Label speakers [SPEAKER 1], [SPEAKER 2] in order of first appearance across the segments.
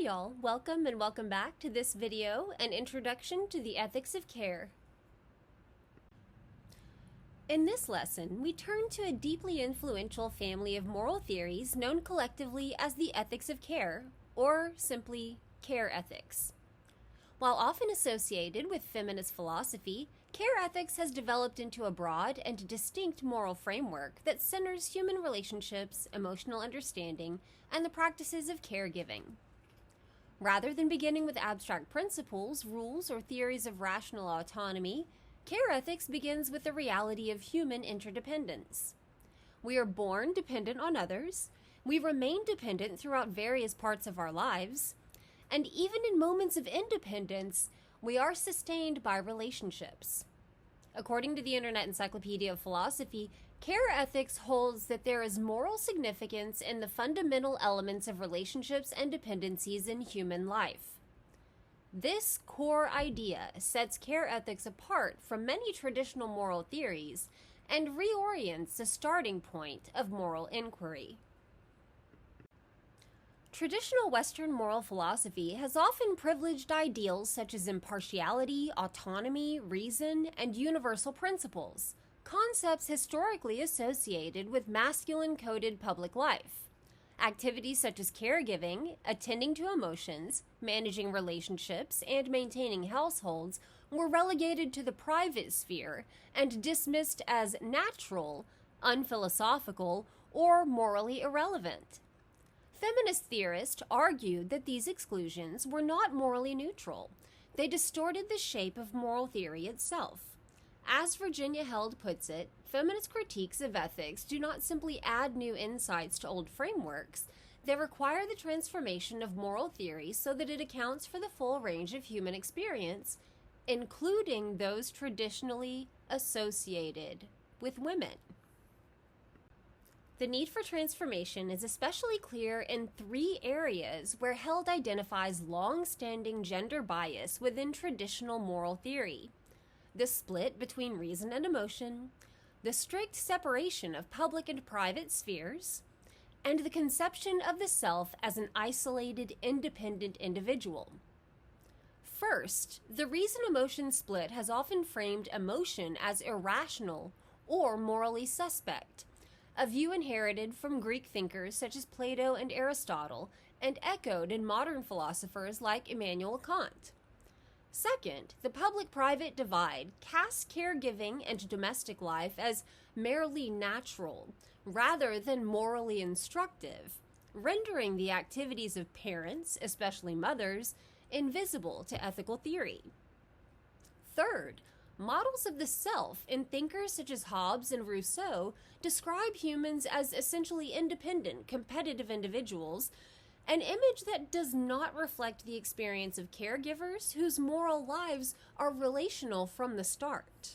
[SPEAKER 1] Hi y'all, welcome and welcome back to this video, an introduction to the ethics of care. In this lesson, we turn to a deeply influential family of moral theories known collectively as the ethics of care, or simply care ethics. While often associated with feminist philosophy, care ethics has developed into a broad and distinct moral framework that centers human relationships, emotional understanding, and the practices of caregiving. Rather than beginning with abstract principles, rules, or theories of rational autonomy, care ethics begins with the reality of human interdependence. We are born dependent on others, we remain dependent throughout various parts of our lives, and even in moments of independence, we are sustained by relationships. According to the Internet Encyclopedia of Philosophy, care ethics holds that there is moral significance in the fundamental elements of relationships and dependencies in human life. This core idea sets care ethics apart from many traditional moral theories and reorients the starting point of moral inquiry. Traditional Western moral philosophy has often privileged ideals such as impartiality, autonomy, reason, and universal principles, concepts historically associated with masculine-coded public life. Activities such as caregiving, attending to emotions, managing relationships, and maintaining households were relegated to the private sphere and dismissed as natural, unphilosophical, or morally irrelevant. Feminist theorists argued that these exclusions were not morally neutral. They distorted the shape of moral theory itself. As Virginia Held puts it, feminist critiques of ethics do not simply add new insights to old frameworks, they require the transformation of moral theory so that it accounts for the full range of human experience, including those traditionally associated with women. The need for transformation is especially clear in three areas where Held identifies long-standing gender bias within traditional moral theory: the split between reason and emotion, the strict separation of public and private spheres, and the conception of the self as an isolated, independent individual. First, the reason-emotion split has often framed emotion as irrational or morally suspect, a view inherited from Greek thinkers such as Plato and Aristotle, and echoed in modern philosophers like Immanuel Kant. Second, the public-private divide casts caregiving and domestic life as merely natural, rather than morally instructive, rendering the activities of parents, especially mothers, invisible to ethical theory. Third, models of the self in thinkers such as Hobbes and Rousseau describe humans as essentially independent, competitive individuals, an image that does not reflect the experience of caregivers whose moral lives are relational from the start.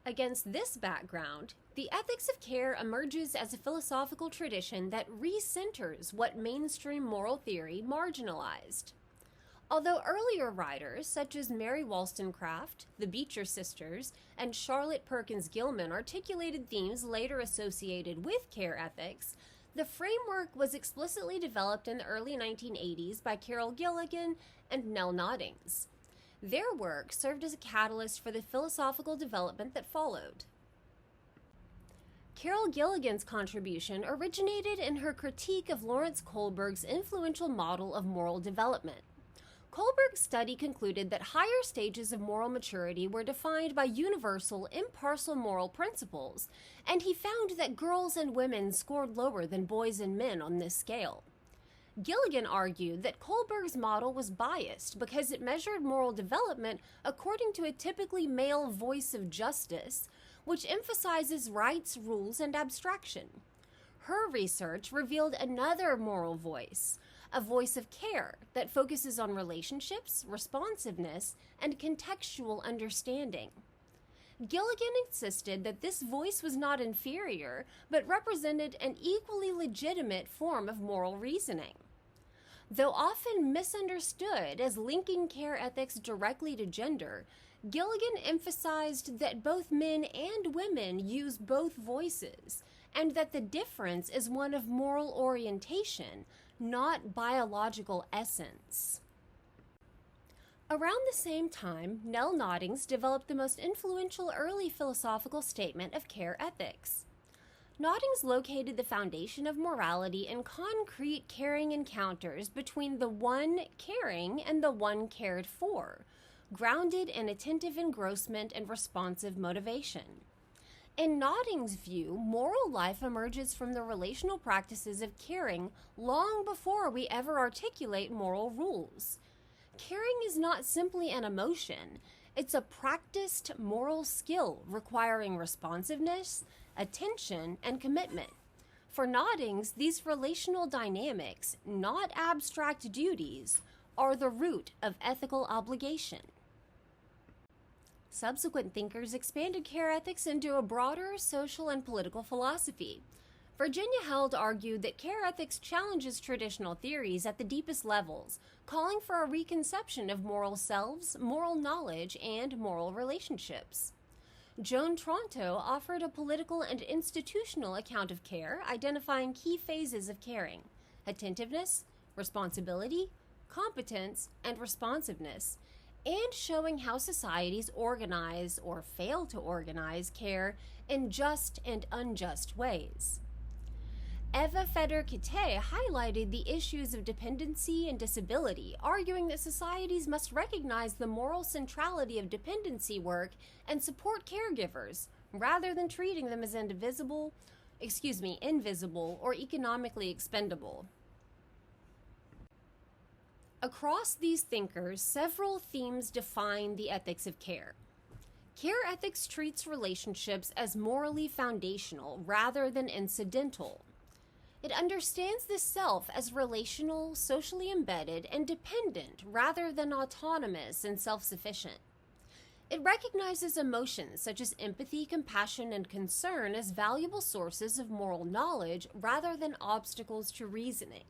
[SPEAKER 1] Against this background, the ethics of care emerges as a philosophical tradition that recenters what mainstream moral theory marginalized. Although earlier writers such as Mary Wollstonecraft, the Beecher sisters, and Charlotte Perkins Gilman articulated themes later associated with care ethics, the framework was explicitly developed in the early 1980s by Carol Gilligan and Nell Noddings. Their work served as a catalyst for the philosophical development that followed. Carol Gilligan's contribution originated in her critique of Lawrence Kohlberg's influential model of moral development. Kohlberg's study concluded that higher stages of moral maturity were defined by universal, impartial moral principles, and he found that girls and women scored lower than boys and men on this scale. Gilligan argued that Kohlberg's model was biased because it measured moral development according to a typically male voice of justice, which emphasizes rights, rules, and abstraction. Her research revealed another moral voice, a voice of care that focuses on relationships, responsiveness, and contextual understanding. Gilligan insisted that this voice was not inferior, but represented an equally legitimate form of moral reasoning. Though often misunderstood as linking care ethics directly to gender, Gilligan emphasized that both men and women use both voices, and that the difference is one of moral orientation, not biological essence. Around the same time, Nell Noddings developed the most influential early philosophical statement of care ethics. Noddings located the foundation of morality in concrete caring encounters between the one caring and the one cared for, grounded in attentive engrossment and responsive motivation. In Noddings' view, moral life emerges from the relational practices of caring long before we ever articulate moral rules. Caring is not simply an emotion, it's a practiced moral skill requiring responsiveness, attention, and commitment. For Noddings, these relational dynamics, not abstract duties, are the root of ethical obligation. Subsequent thinkers expanded care ethics into a broader social and political philosophy. Virginia Held argued that care ethics challenges traditional theories at the deepest levels, calling for a reconception of moral selves, moral knowledge, and moral relationships. Joan Tronto offered a political and institutional account of care, identifying key phases of caring: attentiveness, responsibility, competence, and responsiveness, and showing how societies organize or fail to organize care in just and unjust ways. Eva Feder-Kittay highlighted the issues of dependency and disability, arguing that societies must recognize the moral centrality of dependency work and support caregivers, rather than treating them as invisible or economically expendable. Across these thinkers, several themes define the ethics of care. Care ethics treats relationships as morally foundational rather than incidental. It understands the self as relational, socially embedded, and dependent rather than autonomous and self-sufficient. It recognizes emotions such as empathy, compassion, and concern as valuable sources of moral knowledge rather than obstacles to reasoning.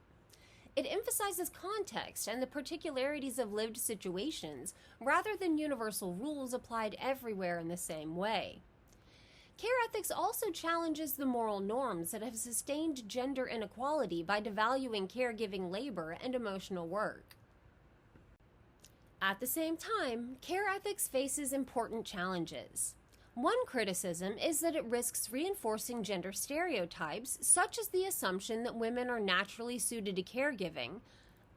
[SPEAKER 1] It emphasizes context and the particularities of lived situations rather than universal rules applied everywhere in the same way. Care ethics also challenges the moral norms that have sustained gender inequality by devaluing caregiving labor and emotional work. At the same time, care ethics faces important challenges. One criticism is that it risks reinforcing gender stereotypes, such as the assumption that women are naturally suited to caregiving,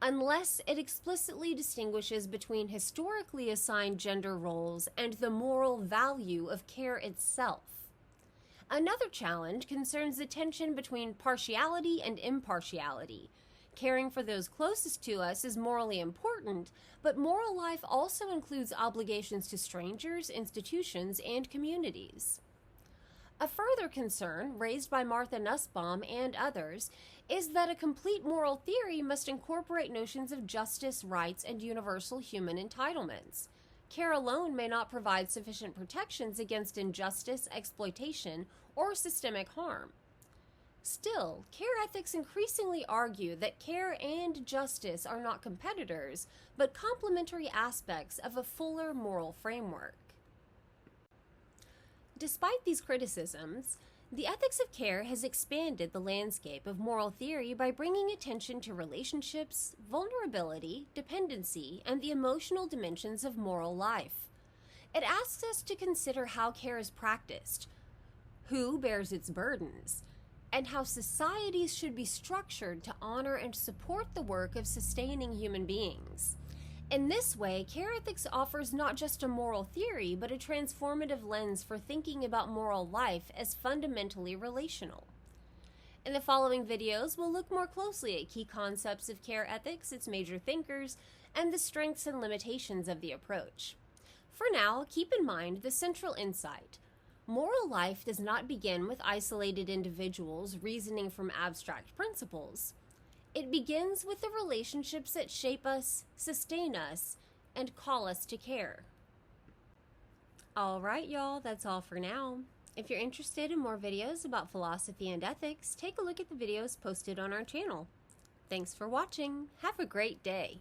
[SPEAKER 1] unless it explicitly distinguishes between historically assigned gender roles and the moral value of care itself. Another challenge concerns the tension between partiality and impartiality. Caring for those closest to us is morally important, but moral life also includes obligations to strangers, institutions, and communities. A further concern, raised by Martha Nussbaum and others, is that a complete moral theory must incorporate notions of justice, rights, and universal human entitlements. Care alone may not provide sufficient protections against injustice, exploitation, or systemic harm. Still, care ethics increasingly argue that care and justice are not competitors, but complementary aspects of a fuller moral framework. Despite these criticisms, the ethics of care has expanded the landscape of moral theory by bringing attention to relationships, vulnerability, dependency, and the emotional dimensions of moral life. It asks us to consider how care is practiced, who bears its burdens, and how societies should be structured to honor and support the work of sustaining human beings. In this way, care ethics offers not just a moral theory, but a transformative lens for thinking about moral life as fundamentally relational. In the following videos, we'll look more closely at key concepts of care ethics, its major thinkers, and the strengths and limitations of the approach. For now, keep in mind the central insight. Moral life does not begin with isolated individuals reasoning from abstract principles. It begins with the relationships that shape us, sustain us, and call us to care. Alright y'all, that's all for now. If you're interested in more videos about philosophy and ethics, take a look at the videos posted on our channel. Thanks for watching. Have a great day.